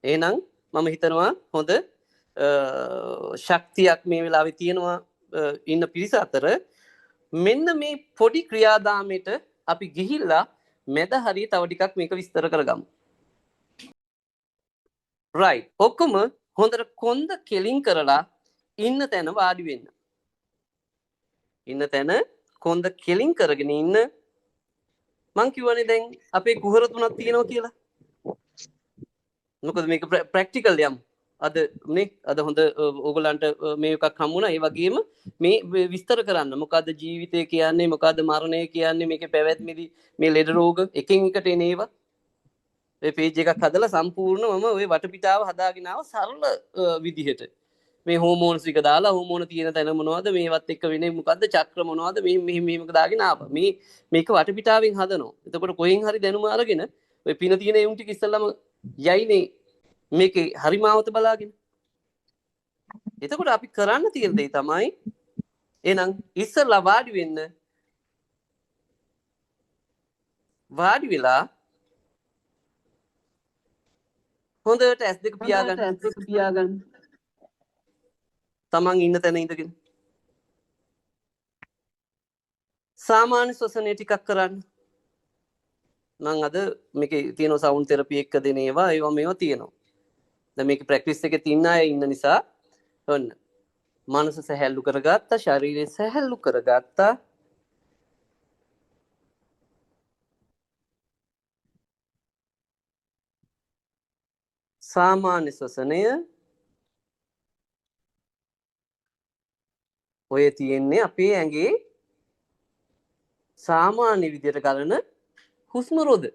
එහෙනම් මම හිතනවා හොඳ ශක්තියක් මේ වෙලාවේ තියෙනවා ඉන්න පිරිස අතර. මෙන්න මේ පොඩි ක්‍රියාදාමයට අපි ගිහිල්ලා මැද හරිය තව ටිකක් මේක විස්තර කරගමු. right. ඔක්කොම හොඳට කොන්ද කෙලින් කරලා ඉන්න තැන වාඩි වෙන්න. ඉන්න තැන කොන්ද කෙලින් කරගෙන ඉන්න. මං කිව්වනේ දැන් අපේ කුහර තුනක් තියෙනවා කියලා. මොකද මේක ප්‍රැක්ටිකල් යම්. අද නේ අද හොඳ ඕගලන්ට මේ එකක් හම්බුණා. ඒ වගේම මේ විස්තර කරන්න මොකද්ද ජීවිතය කියන්නේ, මොකද්ද මරණය කියන්නේ, මේකේ පැවැත්මේදී මේ ලෙඩ රෝග එකින් එකට එන ඒවා. ඒ පේජ් එකක් හදලා සම්පූර්ණවම ওই වටපිටාව හදාගෙන ආව සරල විදිහට. මේ හෝමෝන්ස් ටික දාලා හෝමෝන තියෙන තැන මොනවද, මේවත් එක්ක වෙන්නේ මොකද්ද, චක්‍ර මොනවද, මෙහෙම දාගෙන ආවා. මේක වටපිටාවෙන් හදනවා. එතකොට කොහෙන් හරි දැනුම අරගෙන ඔය පින තියෙන එවුන් ටික ඉස්සල්ලාම යයිනේ මේකේ හරිමාවත බලාගෙන. එතකොට අපි කරන්න තියෙන දේ තමයි එහෙනම් ඉස්සල්ලා වාඩි වෙන්න. වාඩි වෙලා හොඳට ඇස් දෙක පියාගන්න. තමන් ඉන්න තැන ඉඳගෙන. සාමාන්‍ය ශ්වසනය ටිකක් කරන්න. මම අද මේකේ තියෙන සවුන්ඩ් තෙරපි එක දෙන ඒවා මේවා තියෙනවා. දැන් මේක ප්‍රැක්ටිස් එකේ තින්න අය ඉන්න නිසා ඔන්න මනස සැහැල්ලු කරගත්තා, ශරීරය සැහැල්ලු කරගත්තා. සාමාන්‍ය ශ්වසනය ඔය තියෙන්නේ අපේ ඇඟේ සාමාන්‍ය විදියට ගලන හුස්ම රොද.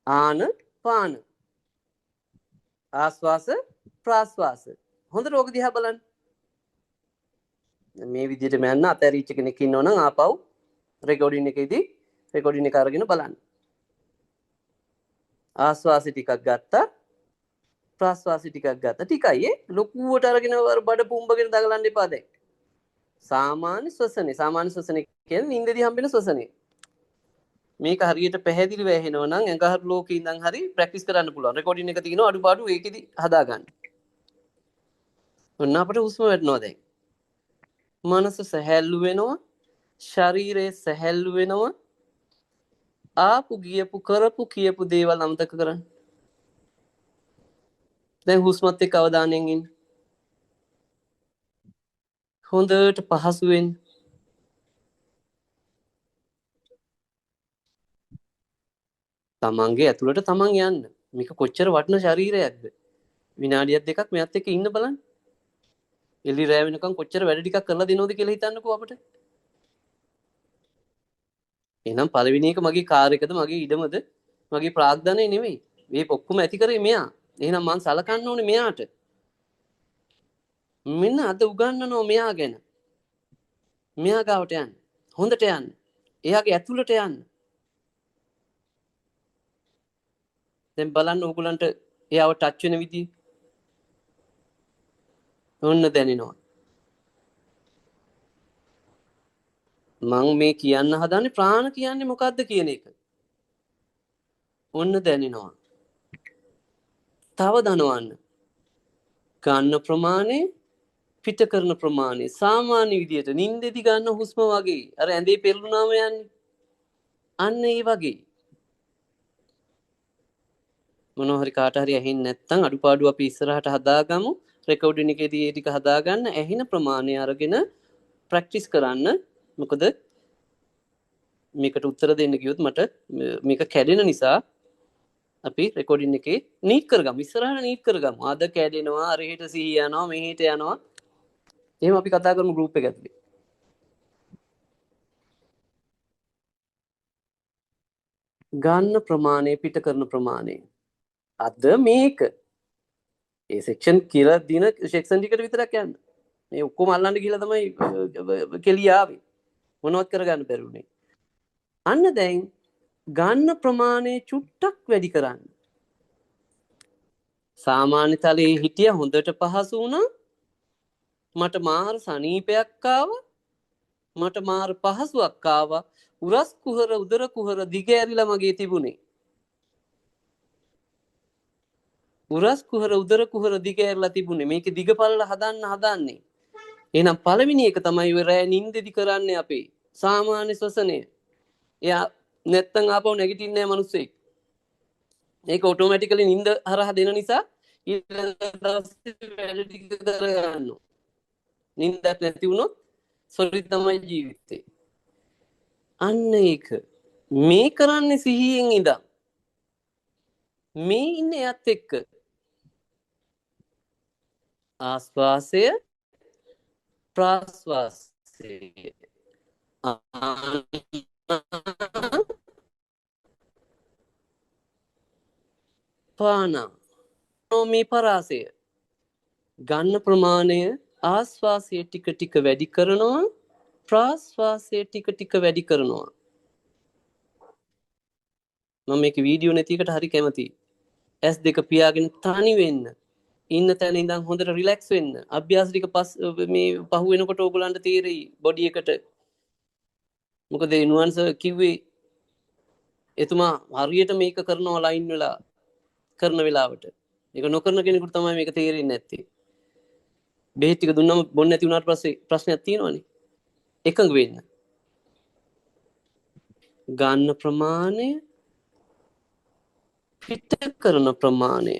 ආන පාන, ආස්වාස ප්‍රාස්වාස. හොඳට ඕක දිහා බලන්න. මේ විදියට මයන්න අතෑරිච්ච කෙනෙක් ඉන්නවනම් ආපහු රෙකෝඩින් එකේදී රෙකෝඩින් එක අරගෙන බලන්න. ආස්වාසි ටිකක් ගත්තා, ප්‍රාස්වාසි ටිකක් ගත්තා. ටිකයි ලොකුවට අරගෙන බඩ පුම්බගෙන දඟලන්න එපා දැන්. සාමාන්‍ය ශ්වසනය. සාමාන්‍ය ශ්වසනය කියන්නේ නිින්දදී හම්බෙන ශ්වසනය. මේක හරියට පැහැදිලිව ඇහෙනවා නම් ඇඟහරු ලෝකේ ඉඳන් හරි ප්‍රැක්ටිස් කරන්න පුළුවන්. රෙකෝඩින් එක තියෙනවා අඩුපාඩු ඒකෙදි හදාගන්න. ඔන්න අපිට හුස්ම වැටෙනවා දැන්. මනස සැහැල්ලු වෙනවා, ශරීරය සැහැල්ලු වෙනවා. ආපු ගියපු කරපු කියපු දේවල් අමතක කරන්න. දැන් හුස්මත් එක්ක අවධානයෙන් ඉන්න. හොඳට පහසුවෙන් තමන්ගේ ඇතුළට තමන් යන්න. මේක කොච්චර වටින ශරීරයක්ද. විනාඩියක් දෙකක් මෙයත් එක්ක ඉන්න බලන්න. එළි රෑ වෙනකන් කොච්චර වැඩ ටිකක් කරලා දෙනවද කියලා හිතන්නකෝ අපිට. එහෙනම් පළවෙනි එක මගේ කාර් එකද, මගේ ඉඩමද, මගේ ප්‍රාග්ධනය නෙවෙයි. මේ ඔක්කොම ඇති කරේ මෙයා. එහෙනම් මං සලකන්න ඕනේ මෙයාට. මෙන්න අද උගන්වනවා මෙයා ගැන. මෙයා ගාවට යන්න. හොඳට යන්න. එයාගේ ඇතුළට යන්න. දැන් බලන්න ඕගොල්ලන්ට එයාව ටච් වෙන විදිය. ඔන්න දැනෙනවා. මං මේ කියන්න හදන්නේ ප්‍රාණ කියන්නේ මොකද්ද කියන එක. ඔන්න දැනෙනවා. තව දනවන්න. ගන්න ප්‍රමාණය, පිට කරන ප්‍රමාණය සාමාන්‍ය විදියට නිින්දෙදි ගන්න හුස්ම වගේ. අර ඇඳේ පෙරළුනාම යන්නේ. අන්න ඒ වගේ. මොනවා හරි කාට හරි ඇහෙන්නේ නැත්නම් අඩුපාඩු අපි ඉස්සරහට හදාගමු. රෙකෝඩින් එකේදී ඒ ටික හදාගන්න ඇහෙන ප්‍රමාණය අරගෙන ප්‍රැක්ටිස් කරන්න. මොකද මේකට උත්තර දෙන්න ගියොත් මට මේක කැඩෙන නිසා අපි රෙකෝඩින් එකේ නීට් කරගමු. ඉස්සරහට නීට් කරගමු. අද කැඩෙනවා, අර හෙට සිහිය යනවා, මෙහෙට යනවා. එහෙම අපි කතා කරමු ගෲප් එක ඇතුලේ. ගන්න ප්‍රමාණය, පිට කරන ප්‍රමාණය. අද මේක ඒ සෙක්ෂන් කියලා දින සෙක්ෂන් ටිකට විතරක් යන්න. මේ ඔක්කොම අල්ලන්න ගිහලා තමයි කෙලිය ආවේ. මොනවත් කරගන්න බැරුනේ. අන්න දැන් ගන්න ප්‍රමාණය චුට්ටක් වැඩි කරන්න. සාමාන්‍ය තලයේ හිටිය හොඳට පහසු වුණා. මට මාර සනීපයක් ආවා. මට මාර පහසුවක් ආවා. උරස් කුහර උදර කුහර දිග ඇරිලා මගේ තිබුණේ. උරස් කුහර උදර කුහර දිග ඇරලා තිබුණේ. මේක දිග පළල හදන්නේ. එහෙනම් පළවෙනි එක තමයි ඔය රෑ නිින්දෙදි කරන්නේ අපි. සාමාන්‍ය ශ්වසනය. එයා නැත්තම් ආපහු නැගිටින්නේ නැහැ මිනිස්සෙක්. ඒක ඔටෝමැටිකලි නිින්ද හරහා දෙන නිසා ඊළඟ දවසේ වැඩ ටික කරගන්නවා. නිින්දක් නැති වුණොත් සොරි තමයි ජීවිතේ. අන්න ඒක. මේ කරන්නේ සිහියෙන් ඉඳන්. මේ ඉන්නේ යත් එක්ක. ආස්වාසය ප්‍රාස්වාසය. පාන මේ පරාසය ගන්න ප්‍රමාණය ආස්වාසය ටික ටික වැඩි කරනවා ප්‍රාස්වාසය ටික ටික වැඩි කරනවා. මම මේක වීඩියෝ නැති එකට හරි කැමතියි. S2 පියාගෙන තනි වෙන්න. ඉන්න තැන ඉඳන් හොඳට රිලැක්ස් වෙන්න. අභ්‍යාස ටික මේ පහු වෙනකොට ඕගොල්ලන්ට තේරෙයි බොඩි එකට. මොකද නුවන්ස කිව්වේ එතුමා හරියට මේක කරනවා ලයින් වෙලා කරන වෙලාවට. ඒක නොකරන කෙනෙකුට තමයි මේක තේරෙන්නේ නැත්තේ. බෙහෙත් ටික දුන්නම බොන්නේ නැති වුණාට පස්සේ ප්‍රශ්නයක් තියෙනවනේ. එකඟ වෙන්න. ගන්න ප්‍රමාණය පිට කරන ප්‍රමාණය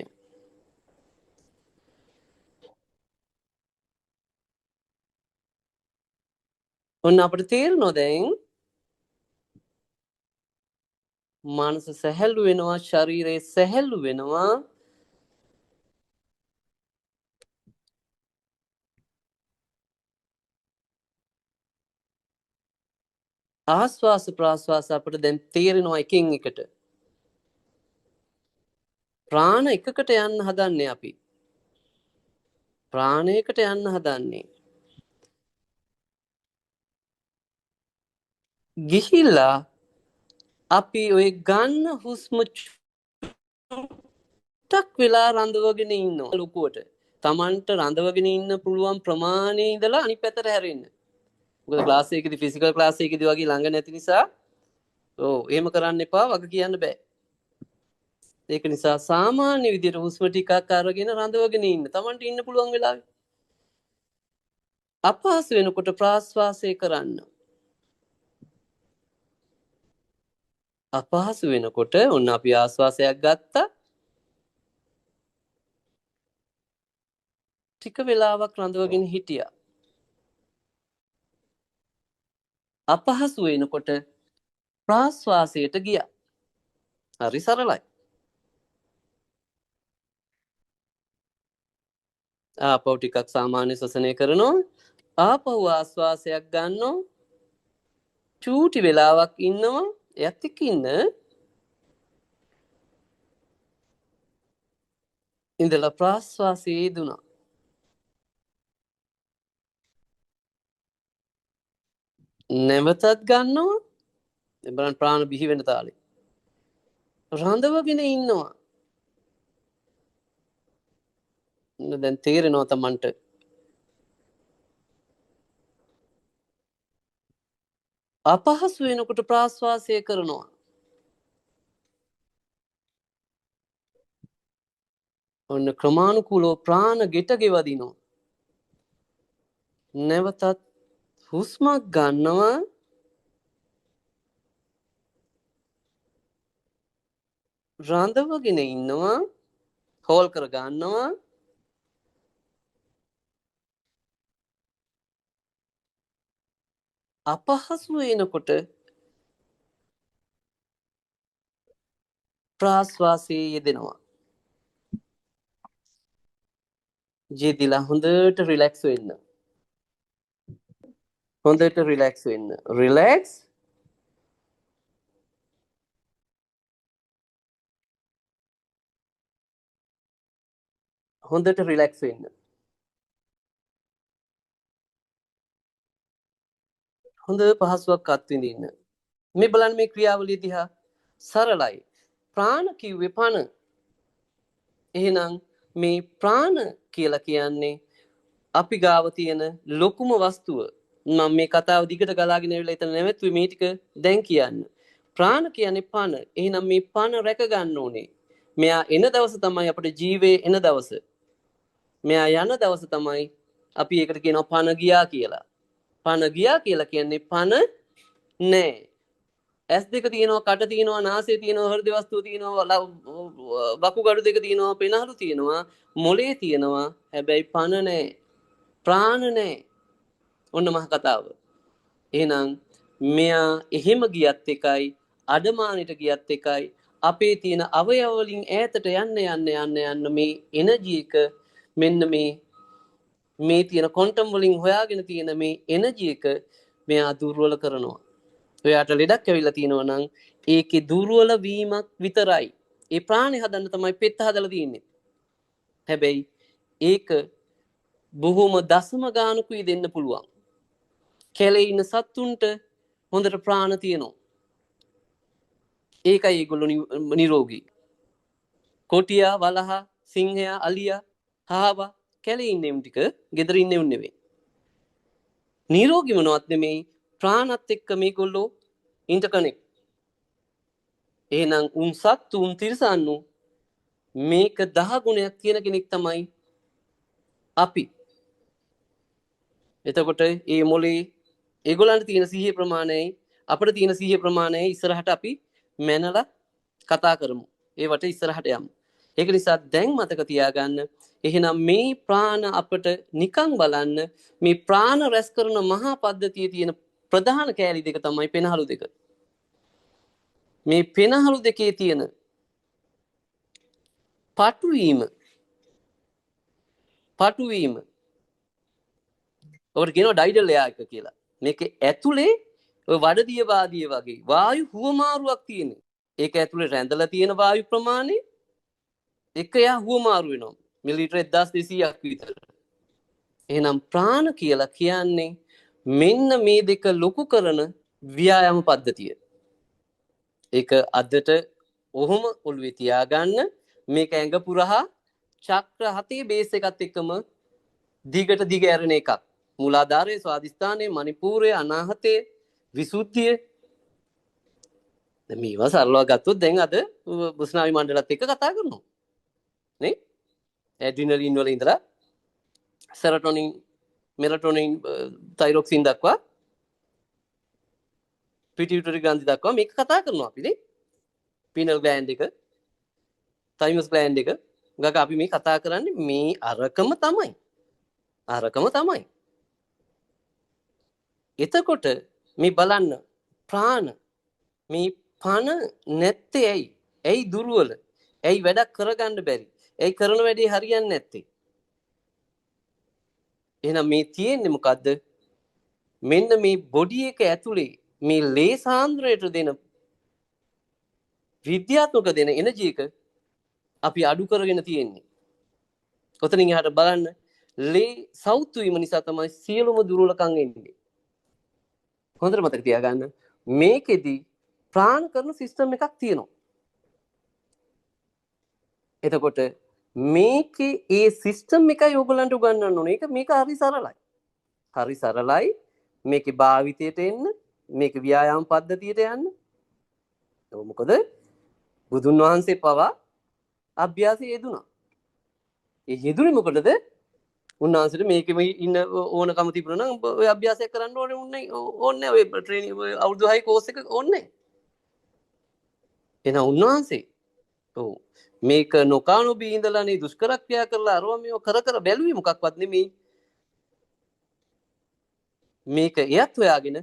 ඔන්න අපිට තේරෙනවා දැන් මනස සැහැල්ලු වෙනවා ශරීරය සැහැල්ලු වෙනවා ආස්වාස ප්‍රාස්වාස අපිට දැන් තේරෙනවා එකින් එකට ප්‍රාණ එකකට යන්න හදන්නේ අපි ප්‍රාණයකට යන්න හදන්නේ ගිහිල්ලා අපි ඔය ගන්න හුස්ම ටක් වෙලා රඳවගෙන ඉන්නවා ලොකුවට Tamanට රඳවගෙන ඉන්න පුළුවන් ප්‍රමාණය ඉඳලා අනිත් පැත්තට හැරෙන්න. මොකද ක්ලාස් එකේදී ෆිසිකල් ක්ලාස් එකේදී වගේ ළඟ නැති නිසා එහෙම කරන්න එපා වග කියන්න බෑ. ඒක නිසා සාමාන්‍ය විදිහට හුස්ම ටිකක් අරගෙන රඳවගෙන ඉන්න. Tamanට ඉන්න පුළුවන් වෙලාවෙ. අපහසු වෙනකොට ප්‍රාශ්වාසය කරන්න. අපහසු වෙනකොට ඔන්න අපි ආශ්වාසයක් ගත්තා. ටික වෙලාවක් රඳවගෙන හිටියා. අපහසු වෙනකොට ප්‍රාශ්වාසයට ගියා. හරි සරලයි. ආපහු ටිකක් සාමාන්‍ය ශ්වසනය කරනවා. ආපහු ආශ්වාසයක් ගන්නවා. චූටි වෙලාවක් ඉන්නවා. එයත් එක්ක ඉන්න. ඉඳලා ප්‍රාශ්වාසයේ දුනා. නැවතත් ගන්නවා. බලන්න ප්‍රාණ බිහි වෙන තාලේ. රඳවගෙන ඉන්නවා. දැන් තේරෙනවා Tamanට. අපහසු වෙනකොට ප්‍රාශ්වාසය කරනවා. ඔන්න ක්‍රමානුකූලව ප්‍රාණ ගෙට ගෙවදිනවා. නැවතත් හුස්මක් ගන්නවා. රඳවගෙන ඉන්නවා. හෝල් කර ගන්නවා. අපහසු වෙනකොට ප්‍රාශ්වාසයේ යෙදෙනවා. ජීදිලා හොඳට රිලැක්ස් වෙන්න. හොඳට රිලැක්ස් වෙන්න. රිලැක්ස්. හොඳට රිලැක්ස් වෙන්න. හොඳ පහසුවක් අත්විඳින්න. මේ බලන්න මේ ක්‍රියාවලිය දිහා සරලයි. ප්‍රාණ කිව්වේ පණ. එහෙනම් මේ ප්‍රාණ කියලා කියන්නේ අපි ගාව තියෙන ලොකුම වස්තුව. මම මේ කතාව දිගට ගලාගෙන ඇවිල්ලා එතන නැවතුයි මේ ටික දැන් කියන්න. ප්‍රාණ කියන්නේ පණ. එහෙනම් මේ පණ රැක ගන්න ඕනේ. මෙයා එන දවස තමයි අපිට ජීවේ එන දවස. මෙයා යන දවස තමයි අපි ඒකට කියනවා පණ ගියා කියලා. පණ ගියා කියලා කියන්නේ පණ නෑ. ඇස් දෙක තියෙනවා, කට තියෙනවා, නාසය තියෙනවා, හෘද වස්තුව තියෙනවා, වකුගඩු දෙක තියෙනවා, පෙනහළු තියෙනවා, මොලේ තියෙනවා. හැබැයි පණ නෑ. ප්‍රාණ නෑ. ඔන්න මහ කතාව. එහෙනම් මෙයා එහෙම ගියත් එකයි, අඩමානෙට ගියත් එකයි, අපේ තියෙන අවයව වලින් ඈතට යන්න මේ එනර්ජි එක මෙන්න මේ තියෙන ක්වොන්ටම් වලින් හොයාගෙන තියෙන මේ එනර්ජි එක මෙයා දුර්වල කරනවා. ඔයාට ලෙඩක් ඇවිල්ලා තියෙනවා නම් ඒකේ දුර්වල වීමක් විතරයි. ඒ ප්‍රාණය හදන්න තමයි පෙත්ත හදලා තියෙන්නේ. හැබැයි ඒක බොහොම දශම ගානකුයි දෙන්න පුළුවන්. කැලේ ඉන්න සත්තුන්ට හොඳට ප්‍රාණ තියෙනවා. ඒකයි ඒගොල්ලෝ නිරෝගී. කොටියා, වලහා, සිංහයා, අලියා, හාවා කැලේ ඉන්න උන් ටික ගෙදර ඉන්න උන් නෙවෙයි. නිරෝගී මොනවත් නෙමෙයි, ප්‍රාණත් එක්ක මේගොල්ලෝ ඉන්ටර්කනෙක්ට්. එහෙනම් උන් සත්තු උන් තිරසන්නු මේක 10 ගුණයක් තියෙන කෙනෙක් තමයි අපි. එතකොට මේ මොලේ ඒගොල්ලන්ට තියෙන සිහිය ප්‍රමාණයයි අපිට තියෙන සිහිය ප්‍රමාණයයි ඉස්සරහට අපි මැනලා කතා කරමු. ඒවට ඉස්සරහට යමු. ඒක නිසා දැන් මතක තියාගන්න. එහෙනම් මේ ප්‍රාණ අපිට නිකන් බලන්න මේ ප්‍රාණ රැස් කරන මහා පද්ධතියේ තියෙන ප්‍රධාන කෑලි දෙක තමයි පෙනහළු දෙක. මේ පෙනහළු දෙකේ තියෙන පටුවීම ඔකට කියනවා ඩයිඩල් එයා එක කියලා. මේක ඇතුලේ ඔය වඩදිය වාදිය වගේ වායු හුවමාරුවක් තියෙනවා. ඒක ඇතුලේ රැඳලා තියෙන වායු ප්‍රමාණය එක යා හුවමාරු වෙනවා. මිලිලීටර් 1200ක් විතර. එහෙනම් ප්‍රාණ කියලා කියන්නේ මෙන්න මේ දෙක ලොකු කරන ව්‍යායාම පද්ධතිය. ඒක අදට ඔහොම ඔළුවේ තියාගන්න. මේක ඇඟ පුරහා චක්‍ර 7 බේස් එකත් එක්කම දිගට දිග ඇරෙන එකක්. මූලාධාරයේ, ස්වාදිස්ථානයේ, මණිපූරයේ, අනාහතයේ, විසුද්ධිය. දැන් මේවා සරලව ගත්තොත් දැන් අද බුස්නාවි මණ්ඩලත් එක්ක කතා කරනවා. නේ? ඇඩ්‍රිනලින් වල ඉඳලා සෙරටොනින්, මෙලටොනින්, තයිරොක්සින් දක්වා පිටියුටරි ග්‍රන්ථි දක්වා මේක කතා කරනවා අපි නේ. පීනල් ග්ලෑන්ඩ් එක, තයිමස් ග්ලෑන්ඩ් එක ගක අපි මේ කතා කරන්නේ මේ අරකම තමයි. එතකොට මේ බලන්න ප්‍රාණ මේ පණ නැත්තේ ඇයි? ඇයි දුර්වල? ඇයි වැඩක් කරගන්න බැරි? ඇයි කරන වැඩේ හරියන්නේ නැත්තේ? එහෙනම් මේ තියෙන්නේ මොකද්ද? මෙන්න මේ බොඩි එක ඇතුලේ මේ ලේ සාන්ද්‍රයට දෙන විද්‍යාත්මක දෙන එනර්ජි එක අපි අඩු කරගෙන තියෙන්නේ. ඔතනින් එහාට බලන්න ලේ සවුත් වීම නිසා තමයි සියලුම දුර්වලකම් එන්නේ. හොඳට මතක තියාගන්න. මේකෙදි ප්‍රාණ කරන සිස්ටම් එකක් තියෙනවා. එතකොට මේකේ ඒ සිස්ටම් එකයි ඔයගලන්ට උගන්වන්න ඕනේ. මේක හරි සරලයි. හරි සරලයි. මේකේ භාවිතයට එන්න, මේක ව්‍යායාම පද්ධතියට යන්න. මොකද බුදුන් වහන්සේ පවා අභ්‍යාසය යෙදුණා. ඒ යෙදුනේ මොකටද? උන්වහන්සේට මේකෙම ඉන්න ඕනකම තිබුණා නම් ඔය අභ්‍යාසයක් කරන්න ඕනේ ඔය ට්‍රේනින් අවුරුදු 6 කෝස් එක ඕනේ. එහෙනම් උන්වහන්සේ මේක නොකානොබී ඉඳලානේ දුෂ්කර ක්‍රියා කරලා අරව මේව කර බැලුවේ මොකක්වත් නෙමෙයි. මේක එයත් හොයාගෙන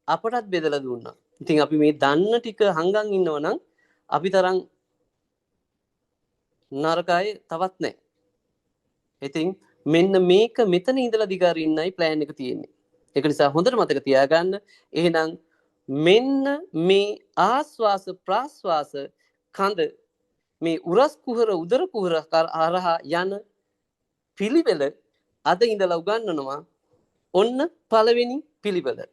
අපටත් බෙදලා දුන්නා. ඉතින් අපි මේ දන්න ටික හංගන් ඉන්නව නම් අපි තරම් නරකයි තවත් නැහැ. ඉතින් මෙන්න මේක මෙතන ඉඳලා දිගාරින්නයි ප්ලෑන් එක තියෙන්නේ. ඒක නිසා හොඳට මතක තියාගන්න. එහෙනම් මෙන්න මේ ආස්වාස ප්‍රාස්වාස කඳ මේ උරස් කුහර උදර කුහර හරහා යන පිළිවෙල අද ඉඳලා උගන්වනවා. ඔන්න පළවෙනි පිළිවෙල.